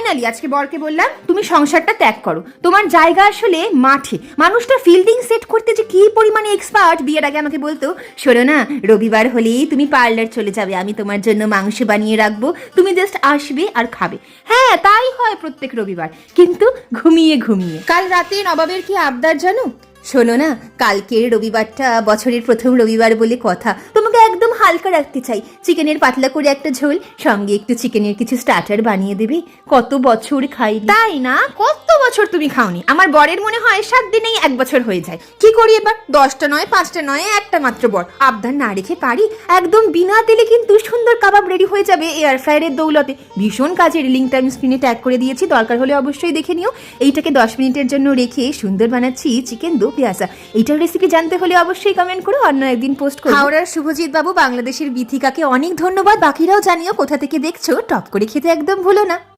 Finally আজকে বরকে বললাম তুমি সংসারটা ত্যাগ করো, তোমার জায়গা আসলে মাঠে। মানুষটা ফিল্ডিং সেট করতে যে কি পরিমাণে এক্সপার্ট, বিয়ের আগে আমাকে বলতো শোনো না, রবিবার হলেই তুমি পার্লার চলে যাবে, আমি তোমার জন্য মাংস বানিয়ে রাখবো, তুমি জাস্ট আসবে আর খাবে। হ্যাঁ তাই হয় প্রত্যেক রবিবার, কিন্তু ঘুমিয়ে ঘুমিয়ে। কাল রাতে নবাবের কি আবদার জানো? শোনো না, কালকের রবিবারটা বছরের প্রথম রবিবার বলে কথা, তোমাকে একদম হালকা রাখতে চাই। চিকেনের পাতলা করে একটা ঝোল, সঙ্গে একটু চিকেনের কিছু স্টার্টার বানিয়ে দেবে। কত বছর খাই, তাই না? কত বছর তুমি খাওনি? আমার বরের মনে হয় 7 দিনেই 1 বছর হয়ে যায়। কি করি এবার? 10টা নয়, 5টা নয়, একটা মাত্র বর। আবদার না রেখে পারি? একদম বিনা তেলে কিন্তু সুন্দর কাবাব রেডি হয়ে যাবে এয়ার ফ্রায়ারের দৌলতে। ভীষণ কাজের, লিঙ্কটা আমি স্ক্রিনে ট্যাগ করে দিয়েছি, দরকার হলে অবশ্যই দেখে নিও। এইটাকে 10 মিনিটের জন্য রেখে সুন্দর বানাচ্ছি চিকেন দো পেঁয়াজা। এইটার রেসিপি জানতে হলে অবশ্যই কমেন্ট করো, অন্য একদিন পোস্ট করো। হাওড়ার শুভজিৎ বাবু বাংলাদেশের বিথিকাকে অনেক ধন্যবাদ। বাকিরাও জানিও কোথা থেকে দেখছো, টপ করে খেতে একদম ভুলো না।